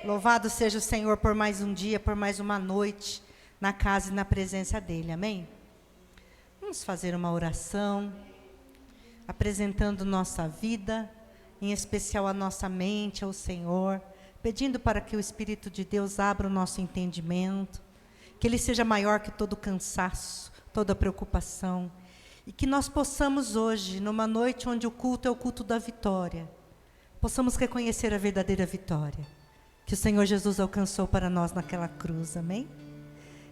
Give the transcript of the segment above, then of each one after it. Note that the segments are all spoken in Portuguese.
Louvado seja o Senhor por mais um dia, por mais uma noite, na casa e na presença dEle, amém? Vamos fazer uma oração, apresentando nossa vida, em especial a nossa mente ao Senhor, pedindo para que o Espírito de Deus abra o nosso entendimento, que Ele seja maior que todo cansaço, toda preocupação, e que nós possamos hoje, numa noite onde o culto é o culto da vitória, possamos reconhecer a verdadeira vitória que o Senhor Jesus alcançou para nós naquela cruz, amém?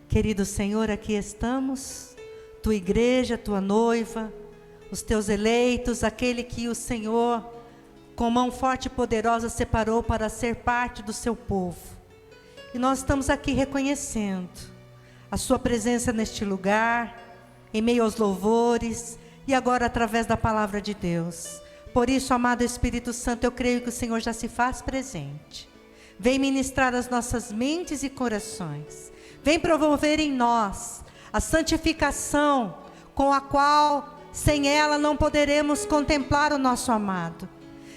Querido Senhor, aqui estamos, tua igreja, tua noiva, os teus eleitos, aquele que o Senhor, com mão forte e poderosa, separou para ser parte do seu povo. E nós estamos aqui reconhecendo a sua presença neste lugar, em meio aos louvores, e agora através da palavra de Deus. Por isso, amado Espírito Santo, eu creio que o Senhor já se faz presente. Vem ministrar as nossas mentes e corações. Vem promover em nós a santificação com a qual, sem ela, não poderemos contemplar o nosso amado.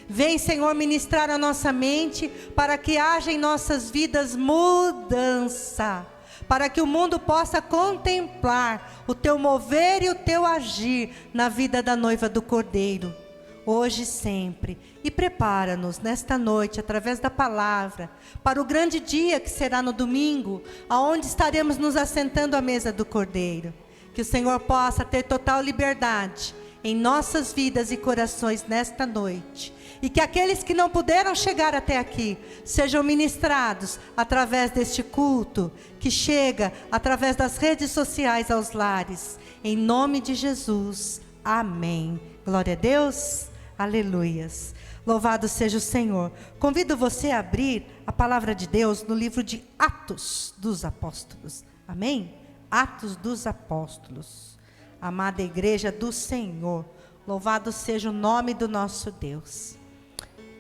Vem, Senhor, ministrar a nossa mente para que haja em nossas vidas mudança, para que o mundo possa contemplar o teu mover e o teu agir na vida da noiva do Cordeiro, hoje e sempre. E prepara-nos nesta noite, através da palavra, para o grande dia que será no domingo, aonde estaremos nos assentando à mesa do Cordeiro. Que o Senhor possa ter total liberdade em nossas vidas e corações nesta noite. E que aqueles que não puderam chegar até aqui, sejam ministrados através deste culto, que chega através das redes sociais aos lares. Em nome de Jesus, amém. Glória a Deus, aleluias. Louvado seja o Senhor. Convido você a abrir a palavra de Deus no livro de Atos dos Apóstolos. Amém? Atos dos Apóstolos. Amada igreja do Senhor, louvado seja o nome do nosso Deus.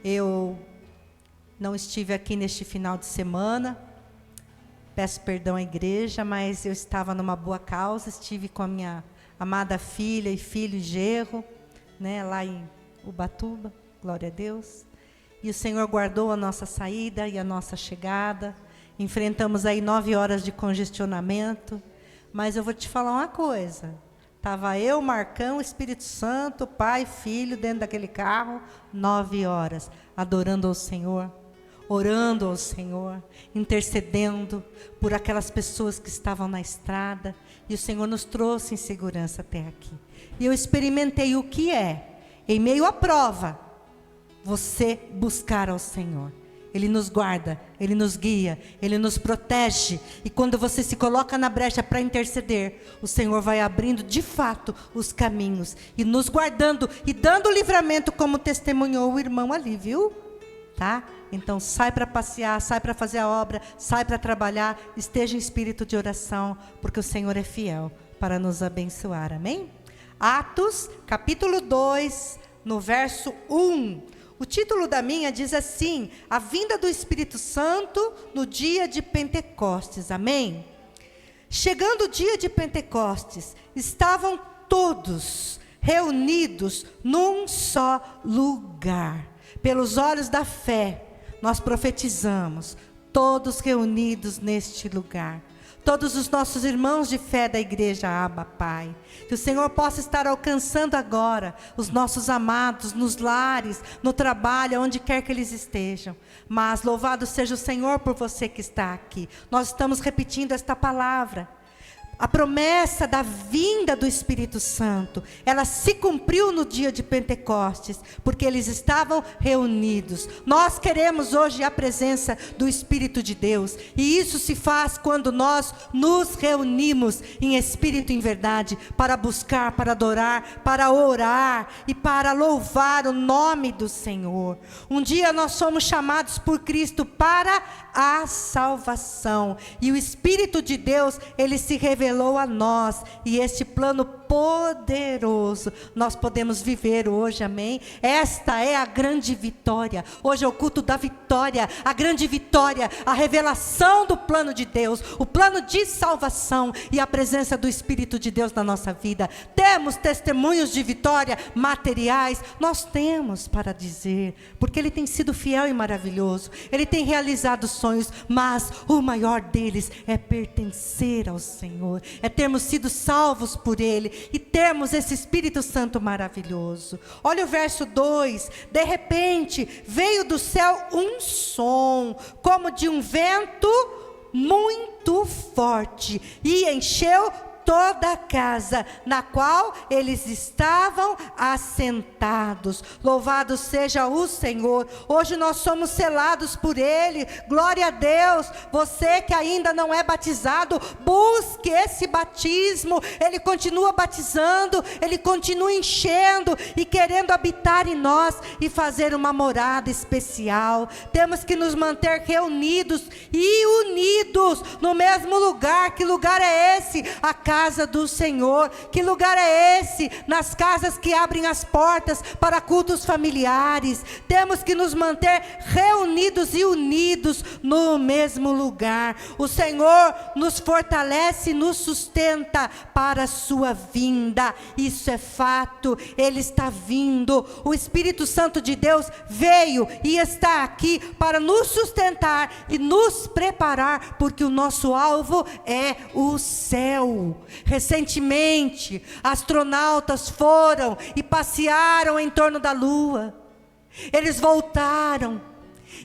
Eu não estive aqui neste final de semana, peço perdão à igreja, mas eu estava numa boa causa, estive com a minha amada filha e filho genro, né, lá em Ubatuba, glória a Deus. E o Senhor guardou a nossa saída e a nossa chegada. Enfrentamos aí 9 horas de congestionamento, mas eu vou te falar uma coisa. Estava eu, Marcão, Espírito Santo, Pai, Filho, dentro daquele carro, 9 horas, adorando ao Senhor, orando ao Senhor, intercedendo por aquelas pessoas que estavam na estrada, e o Senhor nos trouxe em segurança até aqui. E eu experimentei o que é, em meio à prova, você buscar ao Senhor. Ele nos guarda, Ele nos guia, Ele nos protege. E quando você se coloca na brecha para interceder, o Senhor vai abrindo de fato os caminhos e nos guardando e dando livramento, como testemunhou o irmão ali, viu? Tá? Então sai para passear, sai para fazer a obra, sai para trabalhar, esteja em espírito de oração, porque o Senhor é fiel para nos abençoar, amém? Atos, capítulo 2, no verso 1. O título da minha diz assim: a vinda do Espírito Santo no dia de Pentecostes, amém? Chegando o dia de Pentecostes, estavam todos reunidos num só lugar. Pelos olhos da fé, nós profetizamos, todos reunidos neste lugar. Todos os nossos irmãos de fé da igreja Abba, Pai. Que o Senhor possa estar alcançando agora os nossos amados nos lares, no trabalho, onde quer que eles estejam. Mas louvado seja o Senhor por você que está aqui. Nós estamos repetindo esta palavra. A promessa da vinda do Espírito Santo, ela se cumpriu no dia de Pentecostes, porque eles estavam reunidos. Nós queremos hoje a presença do Espírito de Deus, e isso se faz quando nós nos reunimos em espírito e em verdade, para buscar, para adorar, para orar e para louvar o nome do Senhor. Um dia nós somos chamados por Cristo para a salvação, e o Espírito de Deus, ele se revelou a nós, e este plano poderoso nós podemos viver hoje, amém? Esta é a grande vitória. Hoje é o culto da vitória, a grande vitória, a revelação do plano de Deus, o plano de salvação e a presença do Espírito de Deus na nossa vida. Temos testemunhos de vitória materiais, nós temos para dizer, porque Ele tem sido fiel e maravilhoso, Ele tem realizado sonhos, mas o maior deles é pertencer ao Senhor, é termos sido salvos por Ele e termos esse Espírito Santo maravilhoso. Olha o verso 2: de repente veio do céu um som, como de um vento muito forte, e encheu toda a casa na qual eles estavam assentados. Louvado seja o Senhor. Hoje nós somos selados por Ele. Glória a Deus. Você que ainda não é batizado, busque esse batismo. Ele continua batizando, Ele continua enchendo e querendo habitar em nós e fazer uma morada especial. Temos que nos manter reunidos e unidos no mesmo lugar. Que lugar é esse? A casa do Senhor. Que lugar é esse? Nas casas que abrem as portas para cultos familiares. Temos que nos manter reunidos e unidos no mesmo lugar. O Senhor nos fortalece e nos sustenta para a sua vinda. Isso é fato. Ele está vindo. O Espírito Santo de Deus veio e está aqui para nos sustentar e nos preparar, porque o nosso alvo é o céu. Recentemente, astronautas foram e passearam em torno da Lua. Eles voltaram.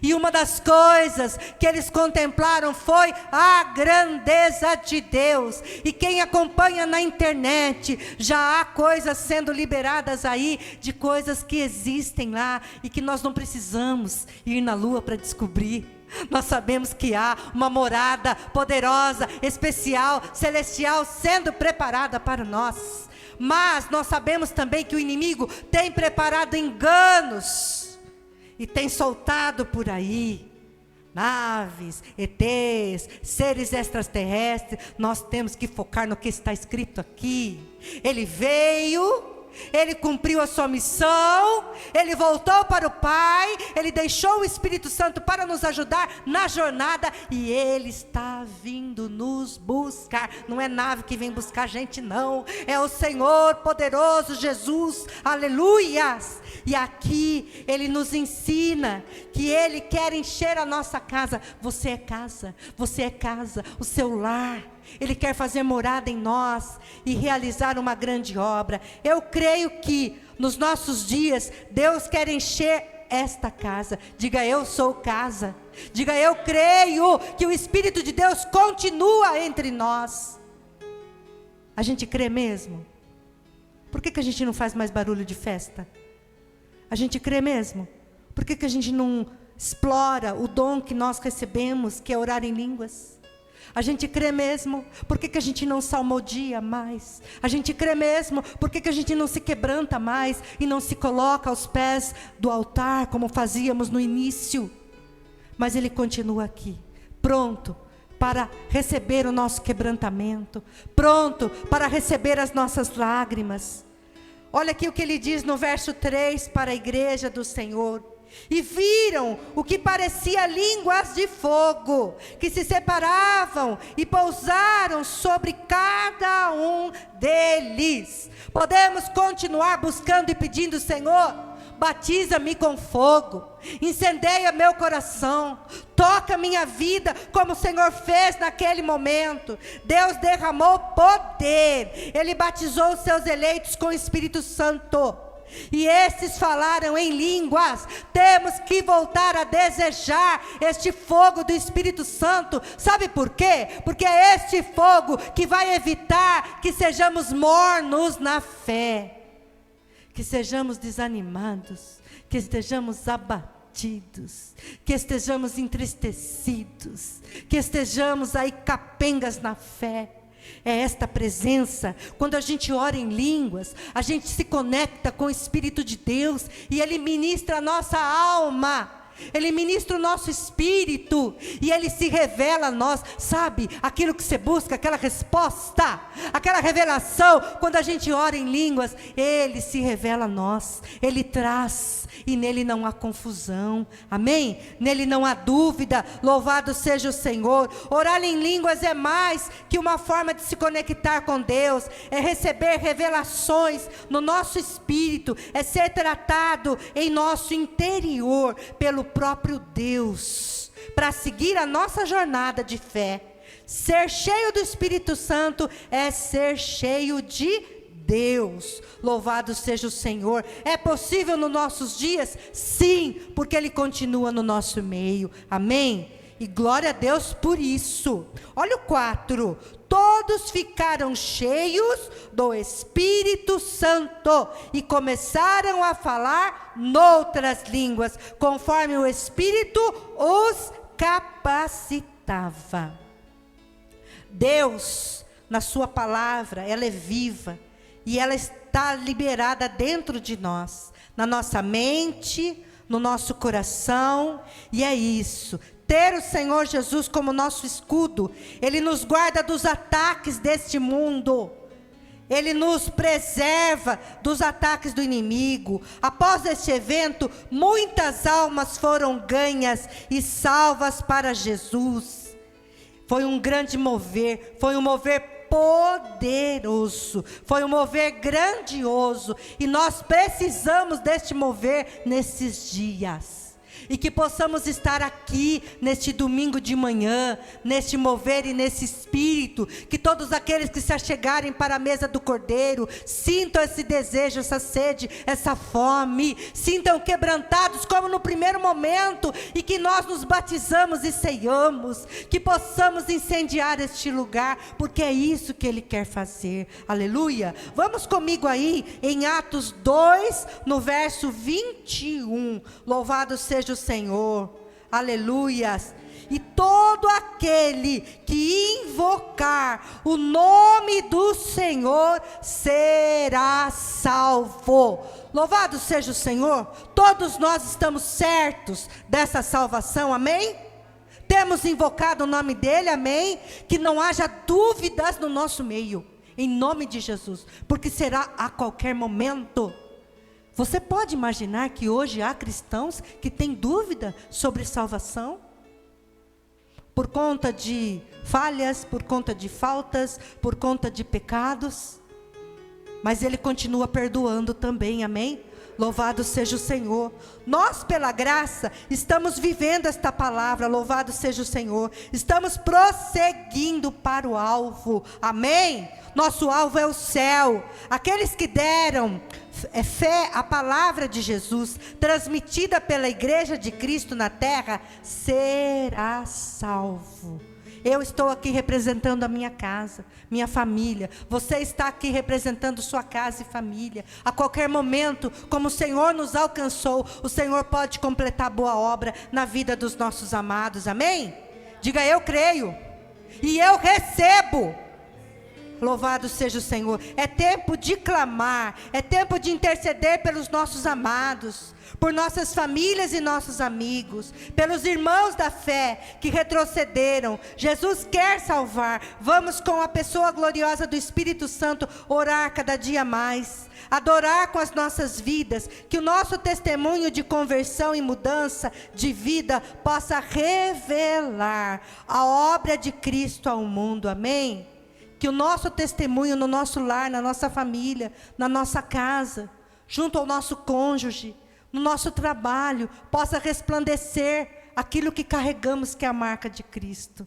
E uma das coisas que eles contemplaram foi a grandeza de Deus. E quem acompanha na internet, já há coisas sendo liberadas aí, de coisas que existem lá, e que nós não precisamos ir na Lua para descobrir. Nós sabemos que há uma morada poderosa, especial, celestial, sendo preparada para nós. Mas nós sabemos também que o inimigo tem preparado enganos e tem soltado por aí naves, ETs, seres extraterrestres. Nós temos que focar no que está escrito aqui. Ele veio, Ele cumpriu a sua missão, Ele voltou para o Pai, Ele deixou o Espírito Santo para nos ajudar na jornada, e Ele está vindo nos buscar. Não é nave que vem buscar a gente, não, é o Senhor poderoso, Jesus, aleluias. E aqui Ele nos ensina que Ele quer encher a nossa casa. Você é casa, o seu lar. Ele quer fazer morada em nós e realizar uma grande obra. Eu creio que nos nossos dias Deus quer encher esta casa. Diga: eu sou casa. Diga: eu creio que o Espírito de Deus continua entre nós. A gente crê mesmo? Por que a gente não faz mais barulho de festa? A gente crê mesmo? Por que a gente não explora o dom que nós recebemos, que é orar em línguas? A gente crê mesmo? Por que a gente não salmodia mais? A gente crê mesmo? Por que a gente não se quebranta mais e não se coloca aos pés do altar como fazíamos no início? Mas Ele continua aqui, pronto para receber o nosso quebrantamento, pronto para receber as nossas lágrimas. Olha aqui o que Ele diz no verso 3 para a igreja do Senhor. E viram o que parecia línguas de fogo, que se separavam e pousaram sobre cada um deles. Podemos continuar buscando e pedindo: Senhor, batiza-me com fogo, incendeia meu coração, toca minha vida como o Senhor fez naquele momento. Deus derramou poder, Ele batizou os seus eleitos com o Espírito Santo, e esses falaram em línguas. Temos que voltar a desejar este fogo do Espírito Santo. Sabe por quê? Porque é este fogo que vai evitar que sejamos mornos na fé, que sejamos desanimados, que estejamos abatidos, que estejamos entristecidos, que estejamos aí capengas na fé. É esta presença. Quando a gente ora em línguas, a gente se conecta com o Espírito de Deus e Ele ministra a nossa alma. Ele ministra o nosso espírito e Ele se revela a nós. Sabe, aquilo que você busca, aquela resposta, aquela revelação, quando a gente ora em línguas, Ele se revela a nós, Ele traz, e nele não há confusão, amém? Nele não há dúvida, louvado seja o Senhor. Orar em línguas é mais que uma forma de se conectar com Deus, é receber revelações no nosso espírito, é ser tratado em nosso interior pelo próprio Deus, para seguir a nossa jornada de fé. Ser cheio do Espírito Santo é ser cheio de Deus. Louvado seja o Senhor. É possível nos nossos dias? Sim, porque Ele continua no nosso meio, amém? E glória a Deus por isso. Olha o 4. Todos ficaram cheios do Espírito Santo e começaram a falar noutras línguas, conforme o Espírito os capacitava. Deus, na sua palavra, ela é viva e ela está liberada dentro de nós, na nossa mente, no nosso coração, e é isso. Ter o Senhor Jesus como nosso escudo, Ele nos guarda dos ataques deste mundo, Ele nos preserva dos ataques do inimigo. Após este evento, muitas almas foram ganhas e salvas para Jesus. Foi um grande mover, foi um mover poderoso, foi um mover grandioso, e nós precisamos deste mover nesses dias. E que possamos estar aqui neste domingo de manhã, neste mover e nesse espírito, que todos aqueles que se achegarem para a mesa do Cordeiro, sintam esse desejo, essa sede, essa fome, sintam quebrantados como no primeiro momento, e que nós nos batizamos e ceiamos, que possamos incendiar este lugar, porque é isso que Ele quer fazer, aleluia. Vamos comigo aí em Atos 2, no verso 21, louvado seja o Senhor, aleluias. E todo aquele que invocar o nome do Senhor será salvo. Louvado seja o Senhor. Todos nós estamos certos dessa salvação, amém? Temos invocado o nome dele, amém? Que não haja dúvidas no nosso meio, em nome de Jesus, porque será a qualquer momento. Você pode imaginar que hoje há cristãos que têm dúvida sobre salvação? Por conta de falhas, por conta de faltas, por conta de pecados. Mas Ele continua perdoando também, amém? Louvado seja o Senhor. Nós, pela graça, estamos vivendo esta palavra, louvado seja o Senhor. Estamos prosseguindo para o alvo, amém? Nosso alvo é o céu. Aqueles que deram fé à palavra de Jesus, transmitida pela igreja de Cristo na terra, será salvo. Eu estou aqui representando a minha casa, minha família. Você está aqui representando sua casa e família. A qualquer momento, como o Senhor nos alcançou, o Senhor pode completar boa obra na vida dos nossos amados, amém? Diga: eu creio e eu recebo. Louvado seja o Senhor. É tempo de clamar, é tempo de interceder pelos nossos amados, por nossas famílias e nossos amigos, pelos irmãos da fé que retrocederam. Jesus quer salvar. Vamos, com a pessoa gloriosa do Espírito Santo, orar cada dia mais, adorar com as nossas vidas, que o nosso testemunho de conversão e mudança de vida possa revelar a obra de Cristo ao mundo, amém? Que o nosso testemunho no nosso lar, na nossa família, na nossa casa, junto ao nosso cônjuge, no nosso trabalho, possa resplandecer aquilo que carregamos, que é a marca de Cristo.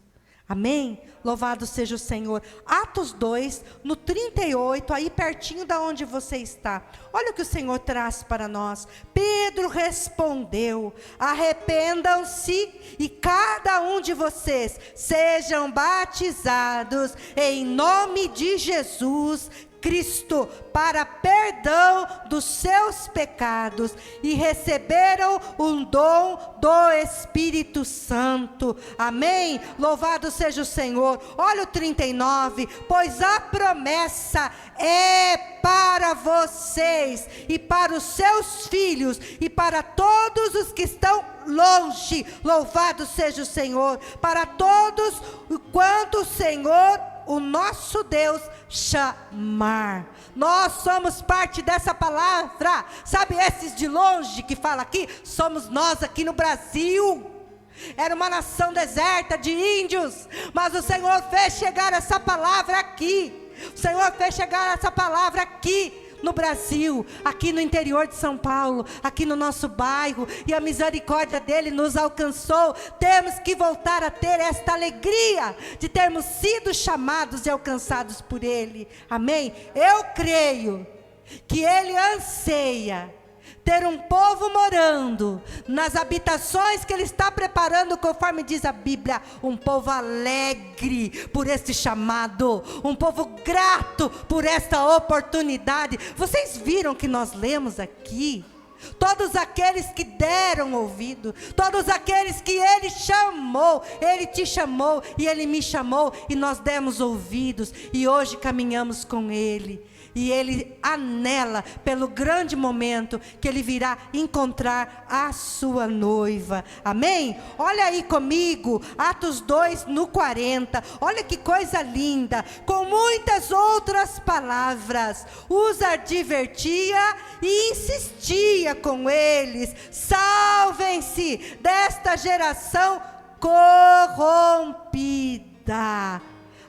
Amém? Louvado seja o Senhor. Atos 2, no 38, aí pertinho da onde você está. Olha o que o Senhor traz para nós. Pedro respondeu: arrependam-se e cada um de vocês sejam batizados em nome de Jesus Cristo para perdão dos seus pecados e receberam um dom do Espírito Santo. Amém? Louvado seja o Senhor. Olha o 39, pois a promessa é para vocês e para os seus filhos e para todos os que estão longe. Louvado seja o Senhor, para todos quanto o Senhor, o nosso Deus, chamar. Nós somos parte dessa palavra. Sabe esses de longe que fala aqui? Somos nós aqui no Brasil. Era uma nação deserta de índios, mas o Senhor fez chegar essa palavra aqui. O Senhor fez chegar essa palavra aqui no Brasil, aqui no interior de São Paulo, aqui no nosso bairro, e a misericórdia dele nos alcançou. Temos que voltar a ter esta alegria de termos sido chamados e alcançados por ele. Amém? Eu creio que ele anseia ter um povo morando nas habitações que ele está preparando, conforme diz a Bíblia, um povo alegre por este chamado, um povo grato por esta oportunidade. Vocês viram que nós lemos aqui? Todos aqueles que deram ouvido, todos aqueles que ele chamou, ele te chamou e ele me chamou, e nós demos ouvidos, e hoje caminhamos com ele. E ele anela pelo grande momento que ele virá encontrar a sua noiva. Amém? Olha aí comigo, Atos 2, no 40. Olha que coisa linda. Com muitas outras palavras, os advertia e insistia com eles: salvem-se desta geração corrompida.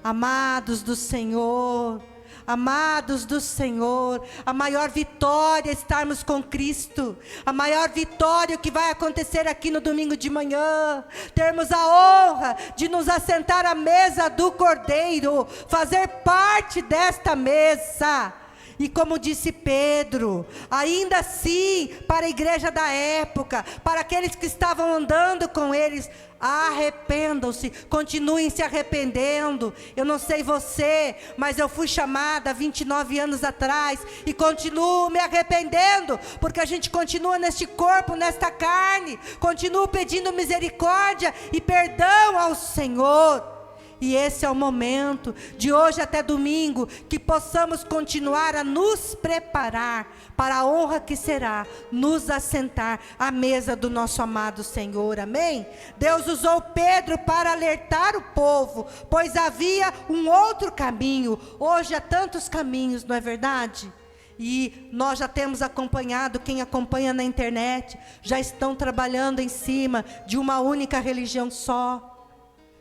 Amados do Senhor, amados do Senhor, a maior vitória é estarmos com Cristo. A maior vitória que vai acontecer aqui no domingo de manhã, termos a honra de nos assentar à mesa do Cordeiro, fazer parte desta mesa. E como disse Pedro, ainda assim, para a igreja da época, para aqueles que estavam andando com eles: arrependam-se, continuem se arrependendo. Eu não sei você, mas eu fui chamada há 29 anos atrás e continuo me arrependendo, porque a gente continua neste corpo, nesta carne, continuo pedindo misericórdia e perdão ao Senhor. E esse é o momento, de hoje até domingo, que possamos continuar a nos preparar para a honra que será nos assentar à mesa do nosso amado Senhor. Amém? Deus usou Pedro para alertar o povo, pois havia um outro caminho. Hoje há tantos caminhos, não é verdade? E nós já temos acompanhado, quem acompanha na internet, já estão trabalhando em cima de uma única religião só,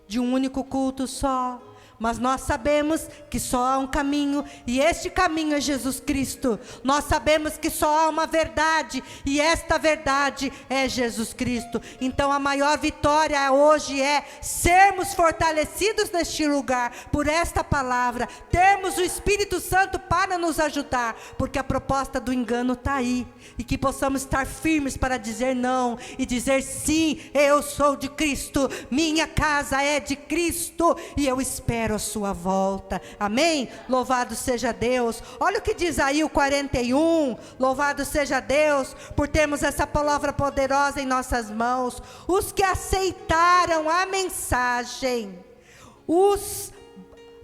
de um único culto só. Mas nós sabemos que só há um caminho, e este caminho é Jesus Cristo. Nós sabemos que só há uma verdade, e esta verdade é Jesus Cristo. Então a maior vitória hoje é sermos fortalecidos neste lugar por esta palavra, termos o Espírito Santo para nos ajudar, porque a proposta do engano está aí, e que possamos estar firmes para dizer não e dizer sim. Eu sou de Cristo, minha casa é de Cristo, e eu espero a sua volta. Amém? Louvado seja Deus. Olha o que diz aí o 41. Louvado seja Deus por termos essa palavra poderosa em nossas mãos. Os que aceitaram a mensagem,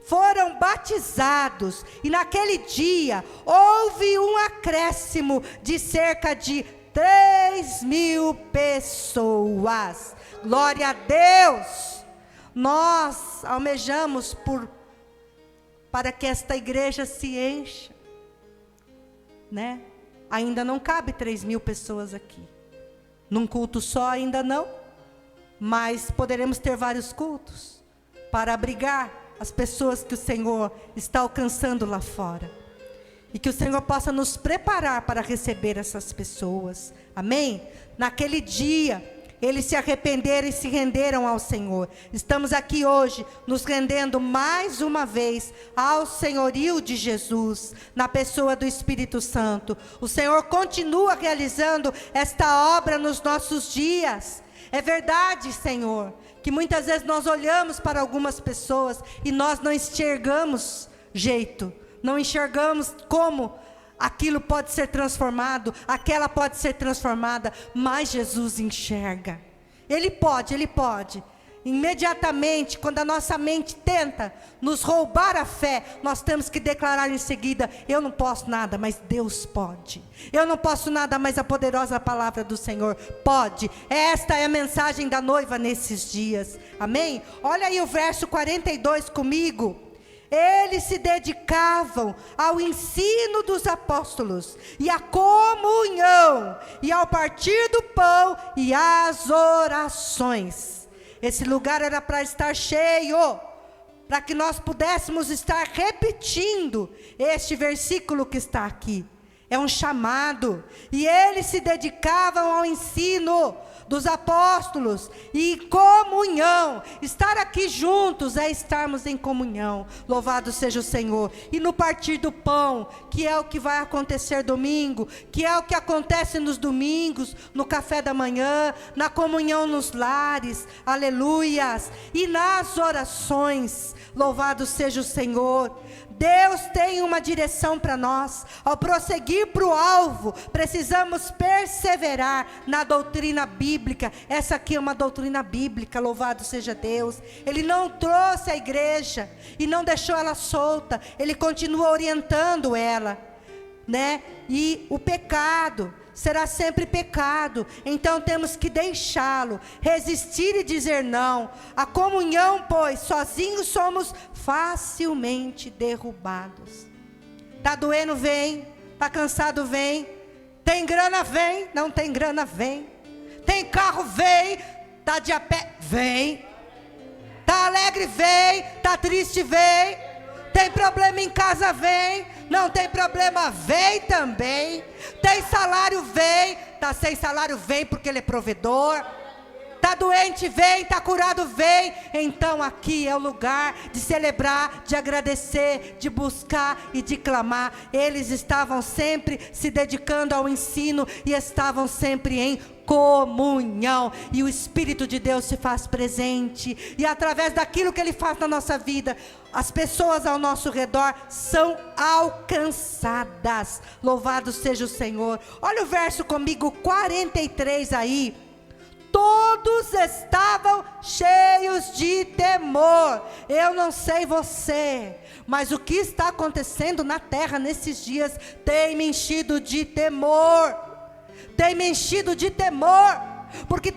foram batizados, e naquele dia houve um acréscimo de cerca de 3.000 pessoas. Glória a Deus. Nós almejamos para que esta igreja se encha, né? Ainda não cabe 3.000 pessoas aqui, num culto só ainda não, mas poderemos ter vários cultos, para abrigar as pessoas que o Senhor está alcançando lá fora, e que o Senhor possa nos preparar para receber essas pessoas. Amém? Naquele dia eles se arrependeram e se renderam ao Senhor. Estamos aqui hoje nos rendendo mais uma vez ao senhorio de Jesus, na pessoa do Espírito Santo. O Senhor continua realizando esta obra nos nossos dias. É verdade, Senhor, que muitas vezes nós olhamos para algumas pessoas e nós não enxergamos jeito, não enxergamos como aquilo pode ser transformado, aquela pode ser transformada, mas Jesus enxerga. Ele pode. Imediatamente, quando a nossa mente tenta nos roubar a fé, nós temos que declarar em seguida: eu não posso nada, mas Deus pode. Eu não posso nada, mas a poderosa palavra do Senhor pode. Esta é a mensagem da noiva nesses dias. Amém? Olha aí o verso 42 comigo. Eles se dedicavam ao ensino dos apóstolos, e à comunhão, e ao partir do pão, e às orações. Esse lugar era para estar cheio, para que nós pudéssemos estar repetindo este versículo que está aqui. É um chamado, e eles se dedicavam ao ensino dos apóstolos e comunhão. Estar aqui juntos é estarmos em comunhão. Louvado seja o Senhor. E no partir do pão, que é o que vai acontecer domingo, que é o que acontece nos domingos, no café da manhã, na comunhão nos lares, aleluias, e nas orações. Louvado seja o Senhor. Deus tem uma direção para nós. Ao prosseguir para o alvo, precisamos perseverar na doutrina bíblica. Essa aqui é uma doutrina bíblica, louvado seja Deus. Ele não trouxe a igreja e não deixou ela solta. Ele continua orientando ela, né? E o pecado será sempre pecado, então temos que deixá-lo, resistir e dizer não. A comunhão, pois, sozinhos somos facilmente derrubados. Está doendo, vem. Está cansado, vem. Tem grana, vem. Não tem grana, vem. Tem carro, vem. Está de a pé, vem. Está alegre, vem. Está triste, vem. Tem problema em casa, vem. Não tem problema, vem também. Tem salário, vem. Está sem salário, vem, porque Ele é provedor. Está doente, vem. Está curado, vem. Então aqui é o lugar de celebrar, de agradecer, de buscar e de clamar. Eles estavam sempre se dedicando ao ensino e estavam sempre em comunhão, e o Espírito de Deus se faz presente, e através daquilo que Ele faz na nossa vida, as pessoas ao nosso redor são alcançadas. Louvado seja o Senhor. Olha o verso comigo, 43 aí. Todos estavam cheios de temor. Eu não sei você, mas o que está acontecendo na terra nesses dias tem me enchido de temor. Tem me enchido de temor, porque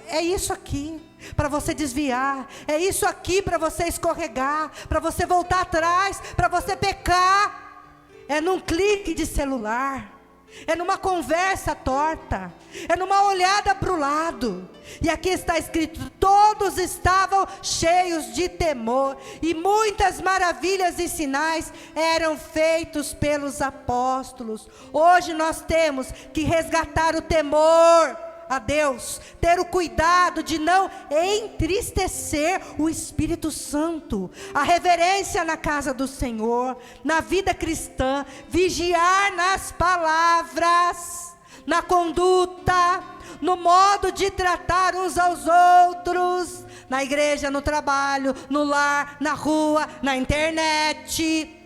é isso aqui para você desviar, é isso aqui para você escorregar, para você voltar atrás, para você pecar. É num clique de celular, é numa conversa torta, é numa olhada para o lado. E aqui está escrito: todos estavam cheios de temor, e muitas maravilhas e sinais eram feitos pelos apóstolos. Hoje nós temos que resgatar o temor a Deus, ter o cuidado de não entristecer o Espírito Santo, a reverência na casa do Senhor, na vida cristã, vigiar nas palavras, na conduta, no modo de tratar uns aos outros, na igreja, no trabalho, no lar, na rua, na internet.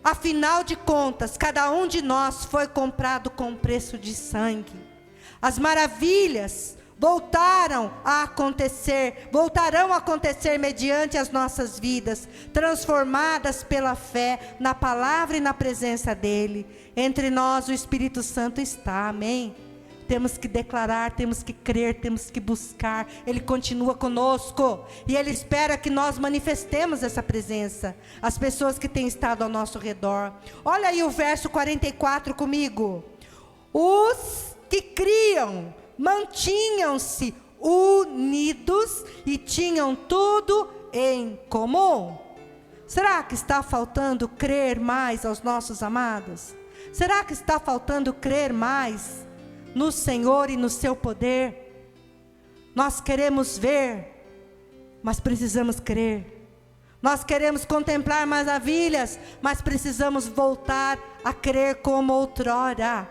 Afinal de contas, cada um de nós foi comprado com preço de sangue. As maravilhas voltarão a acontecer mediante as nossas vidas, transformadas pela fé na palavra e na presença dEle. Entre nós o Espírito Santo está, amém? Temos que declarar, temos que crer, temos que buscar. Ele continua conosco e Ele espera que nós manifestemos essa presença, as pessoas que têm estado ao nosso redor. Olha aí o verso 44 comigo. Os que criam mantinham-se unidos e tinham tudo em comum. Será que está faltando crer mais aos nossos amados? Será que está faltando crer mais no Senhor e no seu poder? Nós queremos ver, mas precisamos crer. Nós queremos contemplar maravilhas, mas precisamos voltar a crer como outrora.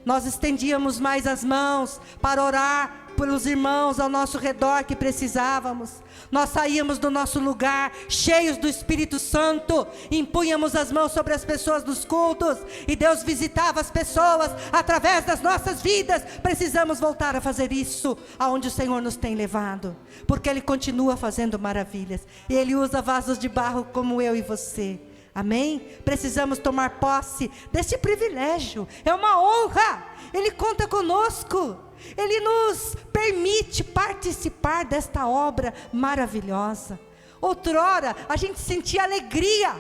Nós estendíamos mais as mãos para orar pelos irmãos ao nosso redor que precisávamos. Nós saíamos do nosso lugar cheios do Espírito Santo, impunhamos as mãos sobre as pessoas dos cultos, e Deus visitava as pessoas através das nossas vidas. Precisamos voltar a fazer isso, aonde o Senhor nos tem levado, porque Ele continua fazendo maravilhas, e Ele usa vasos de barro como eu e você. Amém? Precisamos tomar posse desse privilégio, é uma honra. Ele conta conosco, Ele nos permite participar desta obra maravilhosa. Outrora a gente sentia alegria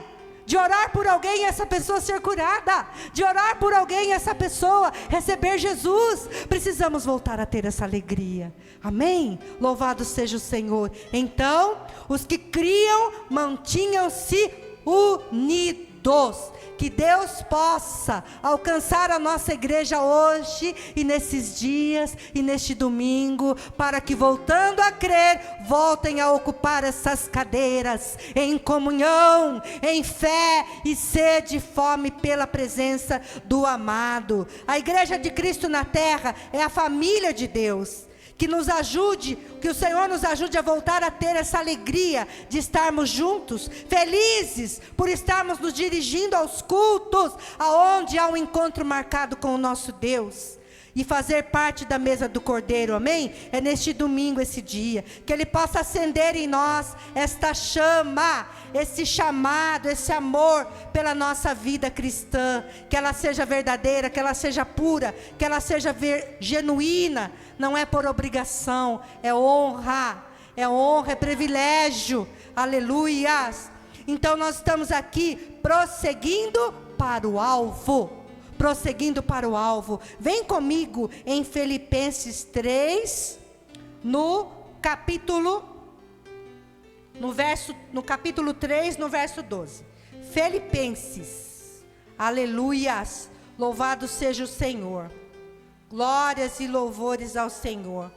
de orar por alguém e essa pessoa ser curada, de orar por alguém e essa pessoa receber Jesus. Precisamos voltar a ter essa alegria. Amém? Louvado seja o Senhor. Então, os que criam mantinham-se unidos. Que Deus possa alcançar a nossa igreja hoje e nesses dias e neste domingo, para que, voltando a crer, voltem a ocupar essas cadeiras em comunhão, em fé e sede e fome pela presença do amado. A igreja de Cristo na terra é a família de Deus. Que nos ajude, que o Senhor nos ajude a voltar a ter essa alegria de estarmos juntos, felizes por estarmos nos dirigindo aos cultos, aonde há um encontro marcado com o nosso Deus, e fazer parte da mesa do Cordeiro. Amém? É neste domingo, esse dia, que Ele possa acender em nós esta chama, esse chamado, esse amor pela nossa vida cristã, que ela seja verdadeira, que ela seja pura, que ela seja genuína. Não é por obrigação, é honra, é privilégio. Aleluias. Então nós estamos aqui prosseguindo para o alvo. Prosseguindo para o alvo. Vem comigo em Filipenses 3, no capítulo 3, no verso 12. Filipenses. Aleluias. Louvado seja o Senhor. Glórias e louvores ao Senhor.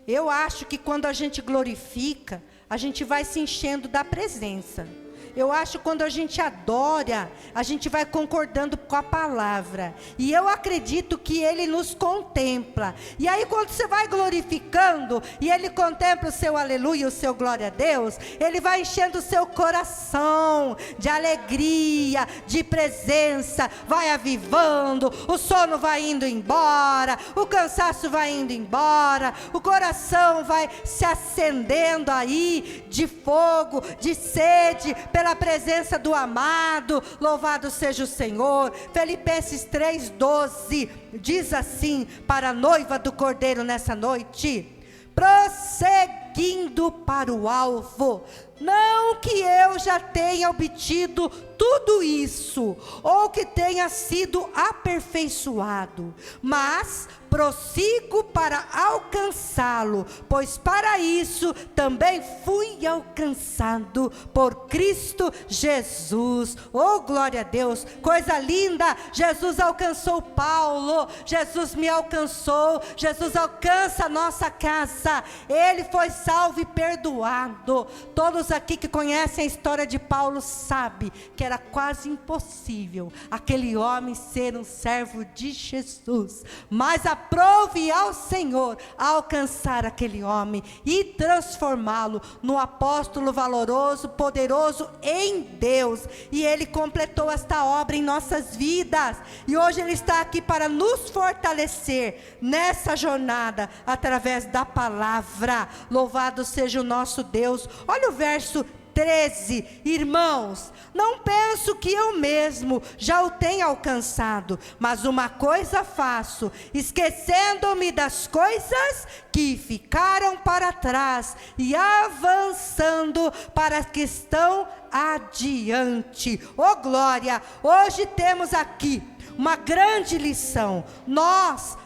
Eu acho que quando a gente glorifica, a gente vai se enchendo da presença. Eu acho que quando a gente adora, a gente vai concordando com a palavra. E eu acredito que Ele nos contempla. E aí quando você vai glorificando, e Ele contempla o seu aleluia, o seu glória a Deus, Ele vai enchendo o seu coração de alegria, de presença, vai avivando, o sono vai indo embora, o cansaço vai indo embora, o coração vai se acendendo aí de fogo, de sede, pela presença do amado. Louvado seja o Senhor. Filipenses 3:12 diz assim para a noiva do Cordeiro nessa noite: prosseguindo para o alvo, não que eu já tenha obtido tudo isso, ou que tenha sido aperfeiçoado, mas prossigo para alcançá-lo, pois para isso também fui alcançado por Cristo Jesus. Oh, glória a Deus, coisa linda. Jesus alcançou Paulo, Jesus me alcançou, Jesus alcança a nossa casa. Ele foi salvo e perdoado. Todos aqui que conhecem a história de Paulo sabem que era quase impossível aquele homem ser um servo de Jesus, mas aprove ao Senhor alcançar aquele homem e transformá-lo no apóstolo valoroso, poderoso em Deus. E Ele completou esta obra em nossas vidas, e hoje Ele está aqui para nos fortalecer nessa jornada, através da palavra. Louvado seja o nosso Deus. Olha o verso 13, irmãos, não penso que eu mesmo já o tenha alcançado, mas uma coisa faço, esquecendo-me das coisas que ficaram para trás e avançando para as que estão adiante. Oh glória, hoje temos aqui uma grande lição. Nós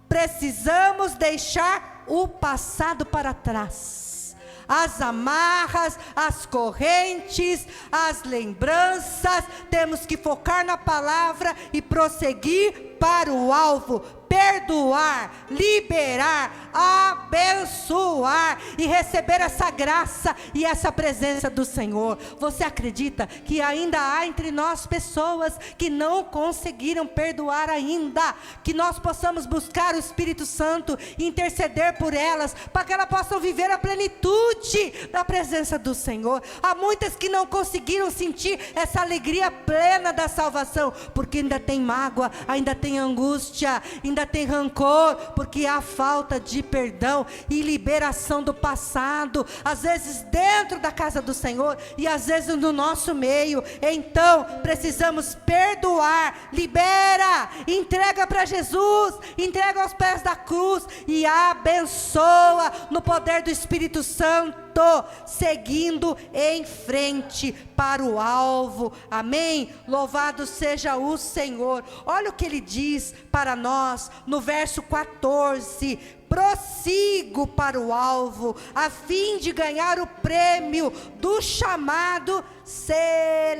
precisamos deixar o passado para trás. As amarras, as correntes, as lembranças. Temos que focar na palavra e prosseguir para o alvo, perdoar, liberar, abençoar e receber essa graça e essa presença do Senhor. Você acredita que ainda há entre nós pessoas que não conseguiram perdoar ainda? Que nós possamos buscar o Espírito Santo e interceder por elas, para que elas possam viver a plenitude da presença do Senhor. Há muitas que não conseguiram sentir essa alegria plena da salvação, porque ainda tem mágoa, ainda tem angústia, ainda tem rancor, porque há falta de perdão e liberação do passado, às vezes dentro da casa do Senhor e às vezes no nosso meio. Então precisamos perdoar, libera, entrega para Jesus, entrega aos pés da cruz e abençoa no poder do Espírito Santo, seguindo em frente para o alvo. Amém? Louvado seja o Senhor. Olha o que ele diz para nós no verso 14: prossigo para o alvo, a fim de ganhar o prêmio do chamado celestial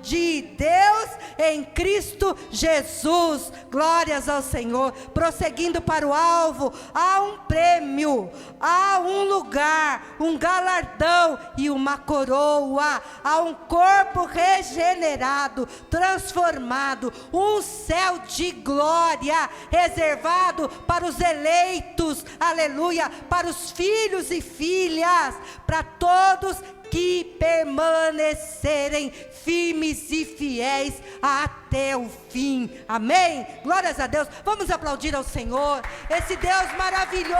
de Deus em Cristo Jesus. Glórias ao Senhor. Prosseguindo para o alvo, há um prêmio, há um lugar, um galardão e uma coroa, há um corpo regenerado, transformado, um céu de glória reservado para os eleitos, aleluia, para os filhos e filhas, para todos que permanecerem firmes e fiéis até o fim. Amém? Glórias a Deus. Vamos aplaudir ao Senhor, esse Deus maravilhoso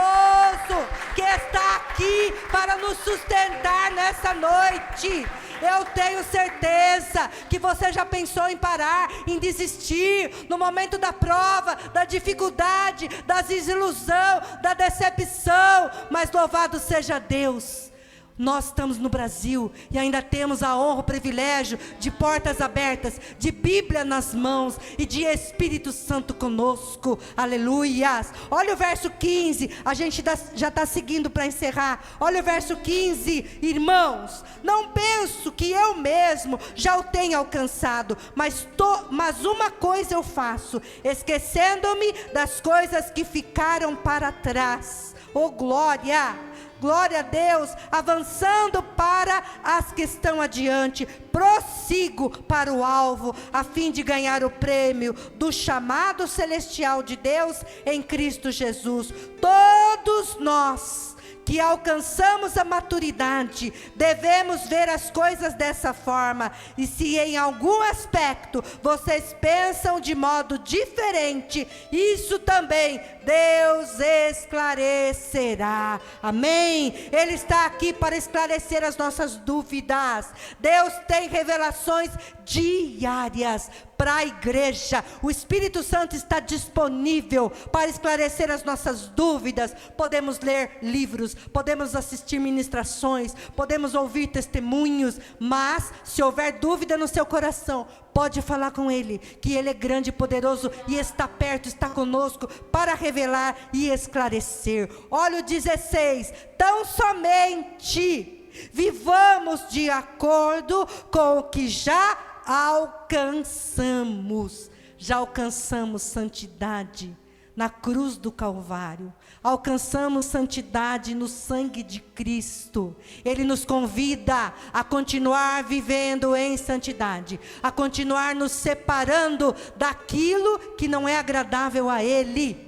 que está aqui para nos sustentar nessa noite. Eu tenho certeza que você já pensou em parar, em desistir, no momento da prova, da dificuldade, da desilusão, da decepção, mas louvado seja Deus. Nós estamos no Brasil e ainda temos a honra, o privilégio de portas abertas, de Bíblia nas mãos e de Espírito Santo conosco, aleluias. Olha o verso 15, a gente já está seguindo para encerrar. Olha o verso 15, irmãos, não penso que eu mesmo já o tenha alcançado, mas uma coisa eu faço, esquecendo-me das coisas que ficaram para trás. Oh glória! Glória a Deus, avançando para as que estão adiante, prossigo para o alvo, a fim de ganhar o prêmio do chamado celestial de Deus em Cristo Jesus. Todos nós que alcançamos a maturidade, devemos ver as coisas dessa forma. E se em algum aspecto vocês pensam de modo diferente, isso também Deus esclarecerá. Amém? Ele está aqui para esclarecer as nossas dúvidas. Deus tem revelações diárias para a igreja. O Espírito Santo está disponível para esclarecer as nossas dúvidas. Podemos ler livros, podemos assistir ministrações, podemos ouvir testemunhos, mas se houver dúvida no seu coração, pode falar com Ele, que Ele é grande e poderoso e está perto, está conosco para revelar e esclarecer. Olha o 16, tão somente vivamos de acordo com o que já alcançamos. Já alcançamos santidade na cruz do Calvário, alcançamos santidade no sangue de Cristo. Ele nos convida a continuar vivendo em santidade, a continuar nos separando daquilo que não é agradável a Ele.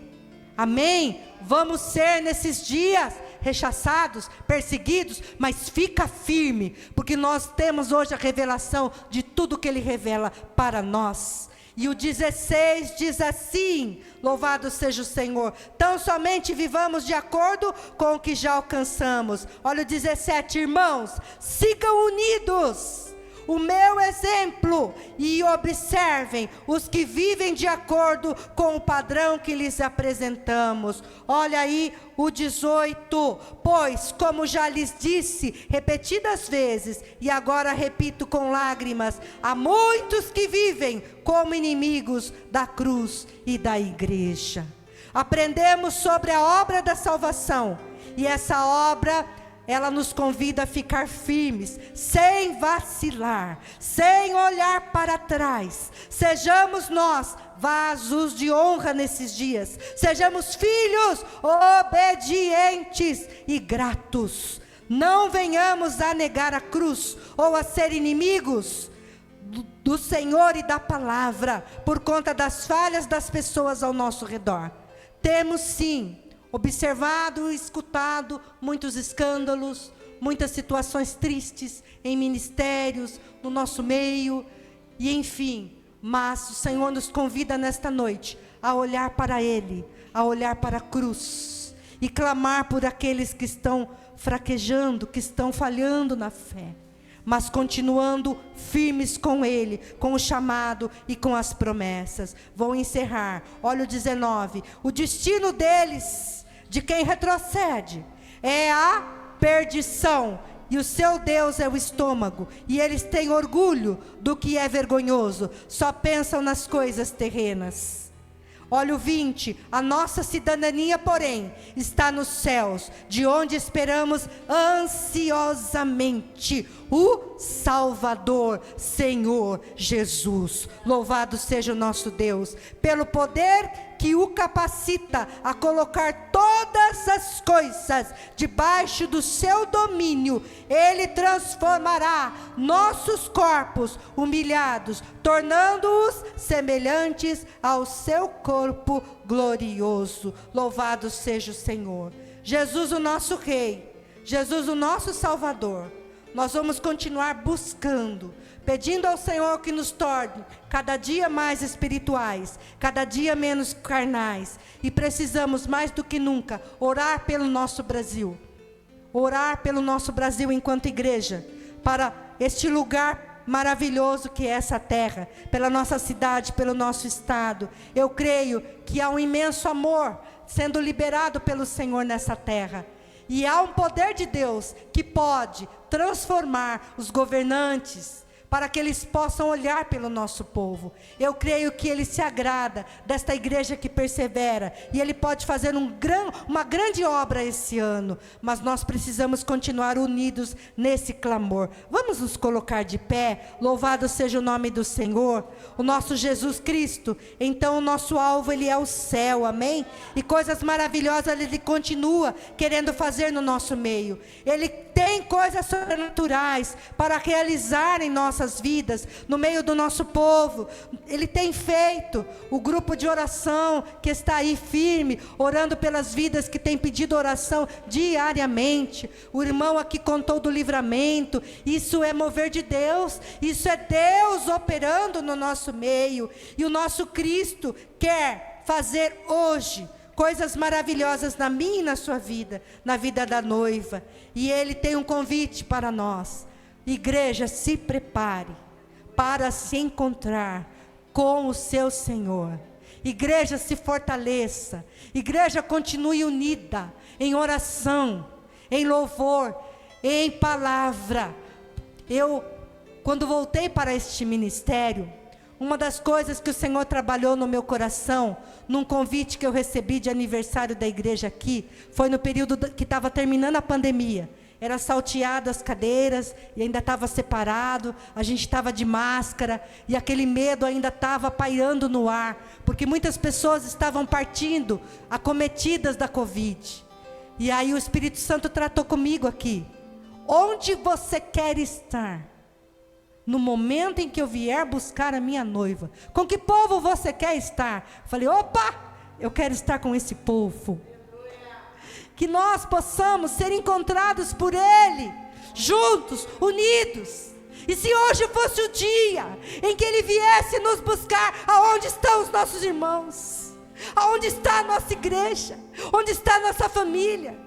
Amém? Vamos ser nesses dias rechaçados, perseguidos, mas fica firme, porque nós temos hoje a revelação de tudo que Ele revela para nós. E o 16 diz assim, louvado seja o Senhor, tão somente vivamos de acordo com o que já alcançamos. Olha o 17, irmãos, sigam unidos o meu exemplo e observem os que vivem de acordo com o padrão que lhes apresentamos. Olha aí o 18, pois como já lhes disse repetidas vezes, e agora repito com lágrimas, há muitos que vivem como inimigos da cruz e da igreja. Aprendemos sobre a obra da salvação, e essa obra ela nos convida a ficar firmes, sem vacilar, sem olhar para trás. Sejamos nós vasos de honra nesses dias. Sejamos filhos obedientes e gratos. Não venhamos a negar a cruz ou a ser inimigos do Senhor e da palavra por conta das falhas das pessoas ao nosso redor. Temos sim observado e escutado muitos escândalos, muitas situações tristes em ministérios, no nosso meio, e enfim, mas o Senhor nos convida nesta noite a olhar para Ele, a olhar para a cruz, e clamar por aqueles que estão fraquejando, que estão falhando na fé, mas continuando firmes com Ele, com o chamado e com as promessas. Vou encerrar, olha o 19, o destino deles, de quem retrocede, é a perdição, e o seu Deus é o estômago, e eles têm orgulho do que é vergonhoso, só pensam nas coisas terrenas. Olha o 20, a nossa cidadania, porém, está nos céus, de onde esperamos ansiosamente o Salvador, Senhor Jesus. Louvado seja o nosso Deus, pelo poder que o capacita a colocar todas as coisas debaixo do seu domínio. Ele transformará nossos corpos humilhados, tornando-os semelhantes ao seu corpo glorioso. Louvado seja o Senhor. Jesus, o nosso Rei, Jesus, o nosso Salvador. Nós vamos continuar buscando, pedindo ao Senhor que nos torne cada dia mais espirituais, cada dia menos carnais. E precisamos mais do que nunca orar pelo nosso Brasil. Orar pelo nosso Brasil enquanto igreja, para este lugar maravilhoso que é essa terra, pela nossa cidade, pelo nosso estado. Eu creio que há um imenso amor sendo liberado pelo Senhor nessa terra. E há um poder de Deus que pode transformar os governantes, para que eles possam olhar pelo nosso povo. Eu creio que Ele se agrada desta igreja que persevera, e Ele pode fazer uma grande obra esse ano, mas nós precisamos continuar unidos nesse clamor. Vamos nos colocar de pé, louvado seja o nome do Senhor, o nosso Jesus Cristo. Então o nosso alvo, Ele é o céu, amém? E coisas maravilhosas Ele continua querendo fazer no nosso meio. Ele tem coisas sobrenaturais para realizar em nossas vidas, no meio do nosso povo. Ele tem feito o grupo de oração que está aí firme, orando pelas vidas que têm pedido oração diariamente. O irmão aqui contou do livramento. Isso é mover de Deus, isso é Deus operando no nosso meio. E o nosso Cristo quer fazer hoje coisas maravilhosas na minha e na sua vida, na vida da noiva. E Ele tem um convite para nós. Igreja, se prepare para se encontrar com o seu Senhor. Igreja, se fortaleça. Igreja, continue unida em oração, em louvor, em palavra. Quando voltei para este ministério, uma das coisas que o Senhor trabalhou no meu coração, num convite que eu recebi de aniversário da igreja aqui, foi no período que estava terminando a pandemia. Era salteado as cadeiras, e ainda estava separado, a gente estava de máscara, e aquele medo ainda estava pairando no ar, porque muitas pessoas estavam partindo, acometidas da Covid. E aí o Espírito Santo tratou comigo aqui. Onde você quer estar? No momento em que eu vier buscar a minha noiva, com que povo você quer estar? Falei, opa, eu quero estar com esse povo. Que nós possamos ser encontrados por Ele, juntos, unidos. E se hoje fosse o dia em que Ele viesse nos buscar, aonde estão os nossos irmãos? Aonde está a nossa igreja? Onde está a nossa família?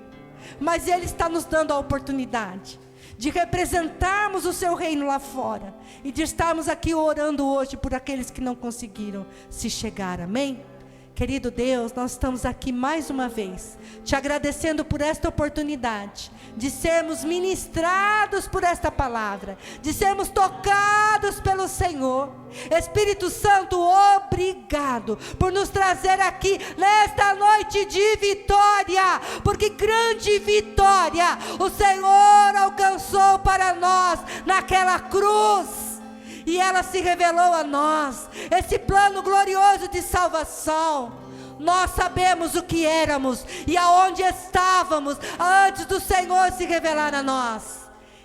Mas Ele está nos dando a oportunidade de representarmos o seu reino lá fora, e de estarmos aqui orando hoje por aqueles que não conseguiram se chegar, amém? Querido Deus, nós estamos aqui mais uma vez, te agradecendo por esta oportunidade, de sermos ministrados por esta palavra, de sermos tocados pelo Senhor. Espírito Santo, obrigado por nos trazer aqui nesta noite de vitória, porque grande vitória o Senhor alcançou para nós naquela cruz. E ela se revelou a nós, esse plano glorioso de salvação. Nós sabemos o que éramos e aonde estávamos antes do Senhor se revelar a nós.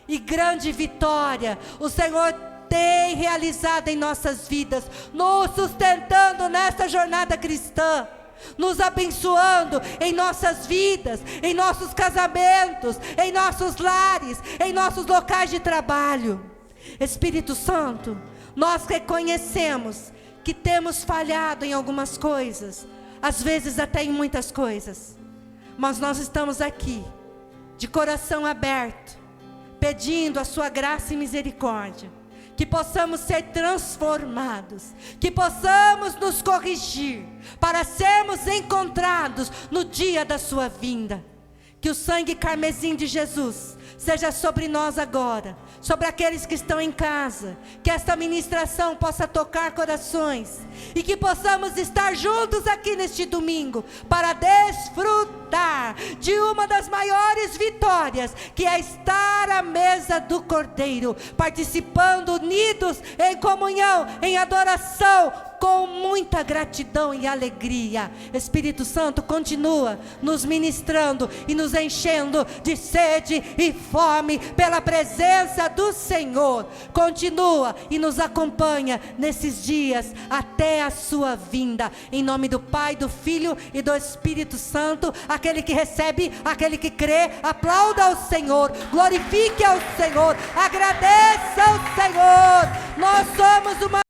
E grande vitória o Senhor tem realizado em nossas vidas, nos sustentando nesta jornada cristã, nos abençoando em nossas vidas, em nossos casamentos, em nossos lares, em nossos locais de trabalho. Espírito Santo, nós reconhecemos que temos falhado em algumas coisas, às vezes até em muitas coisas, mas nós estamos aqui, de coração aberto, pedindo a sua graça e misericórdia, que possamos ser transformados, que possamos nos corrigir, para sermos encontrados no dia da sua vinda. Que o sangue carmesim de Jesus seja sobre nós agora, sobre aqueles que estão em casa, que esta ministração possa tocar corações, e que possamos estar juntos aqui neste domingo, para desfrutar de uma das maiores vitórias, que é estar à mesa do Cordeiro, participando unidos em comunhão, em adoração, com muita gratidão e alegria. Espírito Santo, continua nos ministrando e nos enchendo de sede e fome pela presença do Senhor. Continua e nos acompanha nesses dias até a sua vinda, em nome do Pai, do Filho e do Espírito Santo. Aquele que recebe, aquele que crê, aplauda ao Senhor, glorifique ao Senhor, agradeça ao Senhor. Nós somos uma